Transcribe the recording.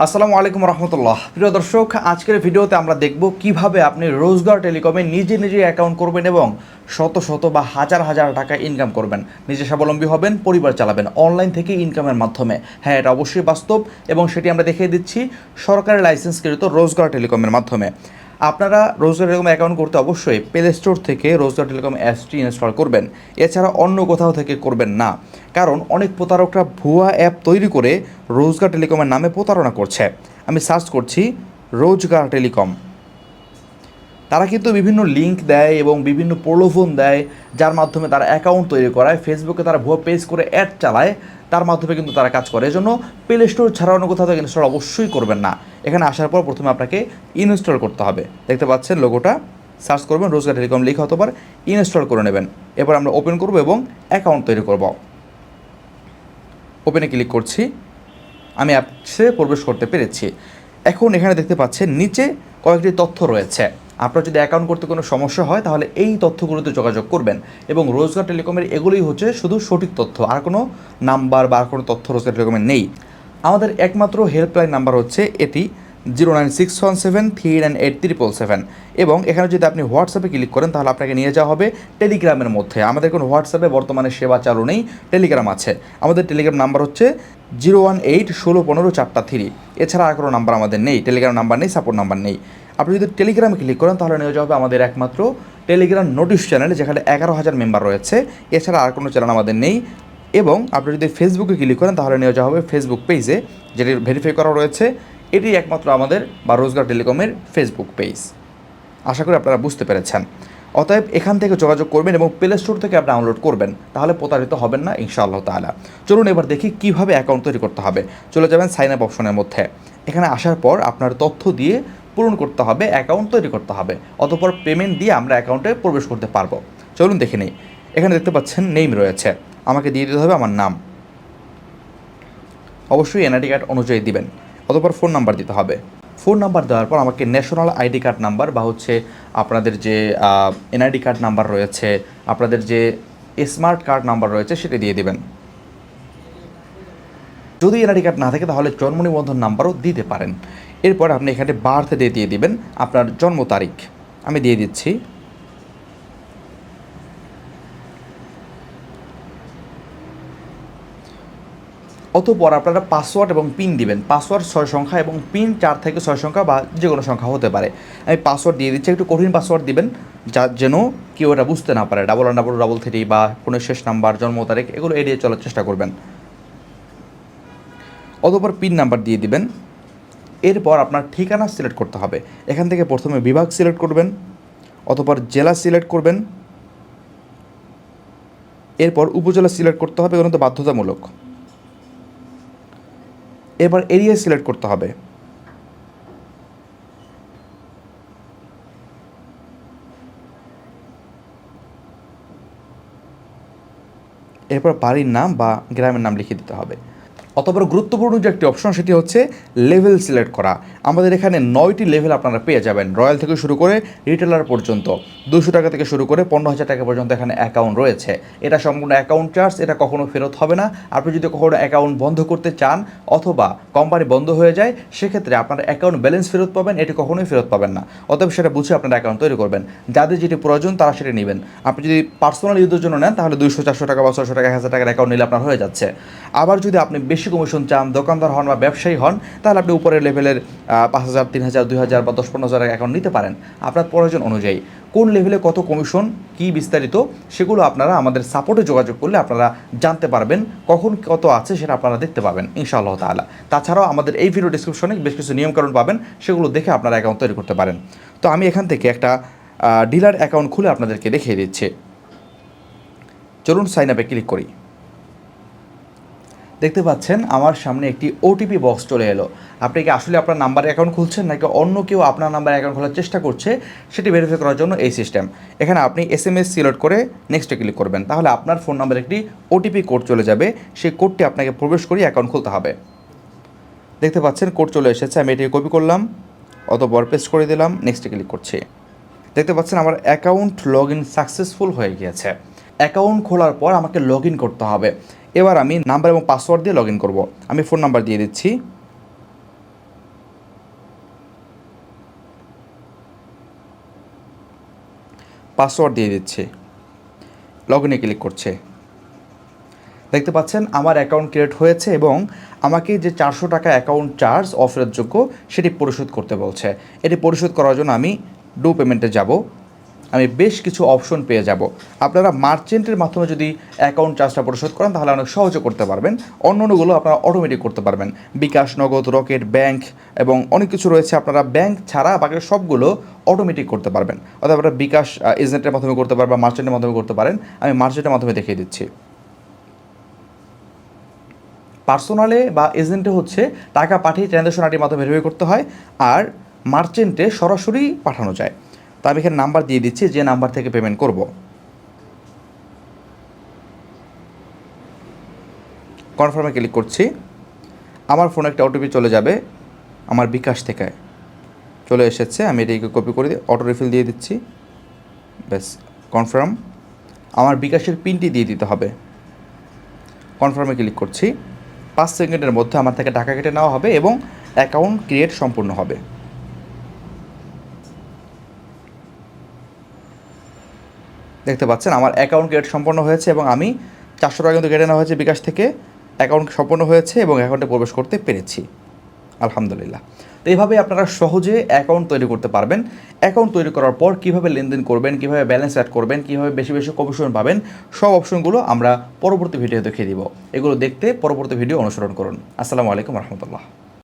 আসসালামু আলাইকুম রহমতুল্লাহ। প্রিয় দর্শক, আজকের ভিডিওতে আমরা দেখব কিভাবে আপনি রোজগার টেলিকমে নিজে নিজে অ্যাকাউন্ট করবেন এবং শত শত বা হাজার হাজার টাকা ইনকাম করবেন, নিজে স্বাবলম্বী হবেন, পরিবার চালাবেন অনলাইন থেকে ইনকামের মাধ্যমে। হ্যাঁ, এটা অবশ্যই বাস্তব এবং সেটি আমরা দেখিয়ে দিচ্ছি সরকারি লাইসেন্সকৃত রোজগার টেলিকমের মাধ্যমে। আপনারা রোজগার টেলিকম অ্যাকাউন্ট করতে অবশ্যই প্লে স্টোর থেকে রোজগার টেলিকম অ্যাপসটি ইনস্টল করবেন, এছাড়া অন্য কোথাও থেকে করবেন না। কারণ অনেক প্রতারকরা ভুয়া অ্যাপ তৈরি করে রোজগার টেলিকমের নামে প্রতারণা করছে। আমি সার্চ করছি রোজগার টেলিকম, তারা কিন্তু বিভিন্ন লিঙ্ক দেয় এবং বিভিন্ন প্রলোভন দেয়, যার মাধ্যমে তারা অ্যাকাউন্ট তৈরি করায়, ফেসবুকে তারা ভুয়া পেজ করে অ্যাড চালায়, তার মাধ্যমে কিন্তু তারা কাজ করে। এজন্য প্লে স্টোর ছাড়া অন্য কোথাও থেকে ইনস্টল অবশ্যই করবেন না। এখানে আসার পর প্রথমে আপনাকে ইনস্টল করতে হবে। দেখতে পাচ্ছেন লোগোটা, সার্চ করবেন রোজগার টেলিকম লিখে, অথবা ইনস্টল করে নেবেন। এরপর আমরা ওপেন করব এবং অ্যাকাউন্ট তৈরি করব। ওপেনে ক্লিক করছি, আমি অ্যাপসে প্রবেশ করতে পেরেছি। এখন এখানে দেখতে পাচ্ছেন নিচে কয়েকটি তথ্য রয়েছে। আপনার যদি অ্যাকাউন্ট করতে কোনো সমস্যা হয় তাহলে এই তথ্যগুলোতে যোগাযোগ করবেন, এবং রোজগার টেলিকমের এগুলোই হচ্ছে শুধু সঠিক তথ্য, আর কোনো নাম্বার বা আর কোনো তথ্য রোজগার টেলিকমের নেই। আমাদের একমাত্র হেল্পলাইন নাম্বার হচ্ছে এটি 09617398777, এবং এখানে যদি আপনি হোয়াটসঅ্যাপে ক্লিক করেন তাহলে আপনাকে নিয়ে যাওয়া হবে টেলিগ্রামের মধ্যে। আমাদের কোনো হোয়াটসঅ্যাপে বর্তমানে সেবা চালু নেই, টেলিগ্রাম আছে। আমাদের টেলিগ্রাম নাম্বার হচ্ছে 018161543। এছাড়া আর কোনো নাম্বার আমাদের নেই, টেলিগ্রাম নাম্বার নেই, সাপোর্ট নাম্বার নেই। আপনি যদি টেলিগ্রামে ক্লিক করেন তাহলে নিয়ে যাওয়া হবে আমাদের একমাত্র টেলিগ্রাম নোটিশ চ্যানেলে, যেখানে 11,000 মেম্বার রয়েছে। এছাড়া আর কোনো চ্যানেল আমাদের নেই। এবং আপনি যদি ফেসবুকে ক্লিক করেন তাহলে নিয়ে যাওয়া হবে ফেসবুক পেজে, যেটি ভেরিফাই করা রয়েছে। এটি একমাত্র আমাদের বা রোজগার টেলিকমের ফেসবুক পেজ। আশা করি আপনারা বুঝতে পেরেছেন। অতএব এখান থেকে যোগাযোগ করবেন এবং প্লে স্টোর থেকে আপনি ডাউনলোড করবেন, তাহলে প্রতারিত হবেন না ইনশাআল্লাহ তাআলা। চলুন এবার দেখি কীভাবে অ্যাকাউন্ট তৈরি করতে হবে। চলে যাবেন সাইন আপ অপশনের মধ্যে। এখানে আসার পর আপনার তথ্য দিয়ে পূরণ করতে হবে, অ্যাকাউন্ট তৈরি করতে হবে। অতঃপর পেমেন্ট দিয়ে আমরা অ্যাকাউন্টে প্রবেশ করতে পারবো। চলুন দেখে নিই। এখানে দেখতে পাচ্ছেন নেম রয়েছে, আমাকে দিয়ে দিতে হবে আমার নাম, অবশ্যই এনআইডি কার্ড অনুযায়ী দিবেন। অতঃপর ফোন নাম্বার দিতে হবে। ফোন নাম্বার দেওয়ার পর আমাকে ন্যাশনাল আইডি কার্ড নাম্বার বা হচ্ছে আপনাদের যে এনআইডি কার্ড নাম্বার রয়েছে, আপনাদের যে স্মার্ট কার্ড নাম্বার রয়েছে সেটা দিয়ে দিবেন। যদি এনআইডি কার্ড না থাকে তাহলে জন্ম নিবন্ধন নাম্বারও দিতে পারেন। এরপর আপনি এখানে বার্থ ডে দিয়ে দিবেন, আপনার জন্ম তারিখ। আমি দিয়ে দিচ্ছি। অতঃপর আপনারা পাসওয়ার্ড এবং পিন দিবেন। পাসওয়ার্ড 6 সংখ্যা এবং পিন 4 থেকে 6 সংখ্যা বা যে কোনো সংখ্যা হতে পারে। আমি পাসওয়ার্ড দিয়ে দিচ্ছি, একটু কঠিন পাসওয়ার্ড দিবেন, যার যেন কেউ এটা বুঝতে না পারে। 1133 বা কোনো শেষ নাম্বার, জন্ম তারিখ, এগুলো এড়িয়ে চলার চেষ্টা করবেন। অতঃপর পিন নাম্বার দিয়ে দিবেন। এরপর আপনার ঠিকানা সিলেক্ট করতে হবে। এখান থেকে প্রথমে বিভাগ সিলেক্ট করবেন, অতঃপর জেলা সিলেক্ট করবেন, এরপর উপজেলা সিলেক্ট করতে হবে, এগুলো তো বাধ্যতামূলক। এবার এরিয়া সিলেক্ট করতে হবে। এরপর বাড়ির নাম বা গ্রামের নাম লিখে দিতে হবে। অতঃপর গুরুত্বপূর্ণ যে একটি অপশন সেটি হচ্ছে লেভেল সিলেক্ট করা। আমাদের এখানে 9টি লেভেল আপনারা পেয়ে যাবেন, রয়্যাল থেকে শুরু করে রিটেলার পর্যন্ত। 200 টাকা থেকে শুরু করে 15,000 টাকা পর্যন্ত এখানে অ্যাকাউন্ট রয়েছে। এটা সম্পূর্ণ অ্যাকাউন্ট চার্জ, এটা কখনো ফেরত হবে না। আপনি যদি কখনো অ্যাকাউন্ট বন্ধ করতে চান অথবা কোম্পানি বন্ধ হয়ে যায়, সেক্ষেত্রে আপনার অ্যাকাউন্ট ব্যালেন্স ফেরত পাবেন, এটি কখনোই ফেরত পাবেন না। অতএব সেটা বুঝে আপনার অ্যাকাউন্ট তৈরি করবেন। যাদের যেটি প্রয়োজন তারা সেটা নেবেন। আপনি যদি পার্সোনাল ইউজের জন্য নেন তাহলে 200-400 টাকা বা 600 টাকা 1000 টাকার অ্যাকাউন্ট নিলে আপনার হয়ে যাচ্ছে। আবার যদি আপনি বেশি কমিশন চান, দোকানদার হন বা ব্যবসায়ী হন, তাহলে আপনি উপরের লেভেলের 5,000, 3,000, 2,000 বা 10-15,000 অ্যাকাউন্ট নিতে পারেন আপনার প্রয়োজন অনুযায়ী। কোন লেভেলে কত কমিশন, কী বিস্তারিত, সেগুলো আপনারা আমাদের সাপোর্টে যোগাযোগ করলে আপনারা জানতে পারবেন। কখন কত আছে সেটা আপনারা দেখতে পাবেন ইনশাআল্লাহ তাআলা। তাছাড়াও আমাদের এই ভিডিও ডিসক্রিপশনে বেশ কিছু নিয়মকানুন পাবেন, সেগুলো দেখে আপনারা অ্যাকাউন্ট তৈরি করতে পারেন। তো আমি এখান থেকে একটা ডিলার অ্যাকাউন্ট খুলে আপনাদেরকে দেখিয়ে দিচ্ছি। চলুন সাইন আপে ক্লিক করি। দেখতে পাচ্ছেন আমার সামনে একটি ওটিপি বক্স চলে এলো। আপনি কি আসলে আপনার নাম্বারে অ্যাকাউন্ট খুলছেন নাকি অন্য কেউ আপনার নাম্বারে অ্যাকাউন্ট খোলার চেষ্টা করছে, সেটি ভেরিফাই করার জন্য এই সিস্টেম। এখানে আপনি SMS সিলেক্ট করে নেক্সটে ক্লিক করবেন, তাহলে আপনার ফোন নাম্বারে একটি ওটিপি কোড চলে যাবে। সেই কোডটি আপনাকে প্রবেশ করিয়ে অ্যাকাউন্ট খুলতে হবে। দেখতে পাচ্ছেন কোড চলে এসেছে, আমি এটি কপি করলাম, অতঃপর পেস্ট করে দিলাম, নেক্সটে ক্লিক করছি। দেখতে পাচ্ছেন আমার অ্যাকাউন্ট লগ ইন সাকসেসফুল হয়ে গিয়েছে। অ্যাকাউন্ট খোলার পর আমাকে লগ ইন করতে হবে। এবার আমি নাম্বার এবং পাসওয়ার্ড দিয়ে লগ ইন করবো। আমি ফোন নাম্বার দিয়ে দিচ্ছি, পাসওয়ার্ড দিয়ে দিচ্ছি, লগ ইনে ক্লিক করছে। দেখতে পাচ্ছেন আমার অ্যাকাউন্ট ক্রিয়েট হয়েছে এবং আমাকে যে 400 টাকা অ্যাকাউন্ট চার্জ অফারের সেটি পরিশোধ করতে বলছে। এটি পরিশোধ করার জন্য আমি ডু পেমেন্টে যাব। আমি বেশ কিছু অপশন পেয়ে যাব। আপনারা মার্চেন্টের মাধ্যমে যদি অ্যাকাউন্ট চার্জটা পরিশোধ করেন তাহলে অনেক সহজে করতে পারবেন। অন্যান্যগুলো আপনারা অটোমেটিক করতে পারবেন। বিকাশ, নগদ, রকেট, ব্যাংক এবং অনেক কিছু রয়েছে। আপনারা ব্যাংক ছাড়া বাকি সবগুলো অটোমেটিক করতে পারবেন। অর্থাৎ আপনারা বিকাশ এজেন্টের মাধ্যমে করতে পারবেন বা মার্চেন্টের মাধ্যমে করতে পারেন। আমি মার্চেন্টের মাধ্যমে দেখিয়ে দিচ্ছি। পার্সোনালে বা এজেন্টে টাকা পাঠিয়ে ট্রানজ্যাকশন আইডির মাধ্যমে ভেরিফাই করতে হয়, আর মার্চেন্টে সরাসরি পাঠানো যায়। তো আমি এখানে নাম্বার দিয়ে দিচ্ছি যে নাম্বার থেকে পেমেন্ট করব। কনফার্মে ক্লিক করছি। আমার ফোনে একটা ওটিপি চলে যাবে, আমার বিকাশ থেকে চলে এসেছে। আমি এটাকে কপি করে দিয়ে অটো রিফিল দিয়ে দিচ্ছি। ব্যাস, কনফার্ম। আমার বিকাশের পিনটি দিয়ে দিতে হবে। কনফার্মে ক্লিক করছি। 5 সেকেন্ডের মধ্যে আমার থেকে টাকা কেটে নেওয়া হবে এবং অ্যাকাউন্ট ক্রিয়েট সম্পূর্ণ হবে। দেখতে পাচ্ছেন আমার অ্যাকাউন্ট ক্রিয়েট সম্পন্ন হয়েছে এবং আমি 400 টাকা কিন্তু কেটে নেওয়া হয়েছে বিকাশ থেকে। অ্যাকাউন্ট সম্পন্ন হয়েছে এবং অ্যাকাউন্টে প্রবেশ করতে পেরেছি, আলহামদুলিল্লাহ। তো এইভাবে আপনারা সহজে অ্যাকাউন্ট তৈরি করতে পারবেন। অ্যাকাউন্ট তৈরি করার পর কীভাবে লেনদেন করবেন, কীভাবে ব্যালেন্স অ্যাড করবেন, কীভাবে বেশি বেশি কমিশন পাবেন, সব অপশনগুলো আমরা পরবর্তী ভিডিও দেখিয়ে দিব। এগুলো দেখতে পরবর্তী ভিডিও অনুসরণ করুন। আসসালামু আলাইকুম রহমতুল্লাহ।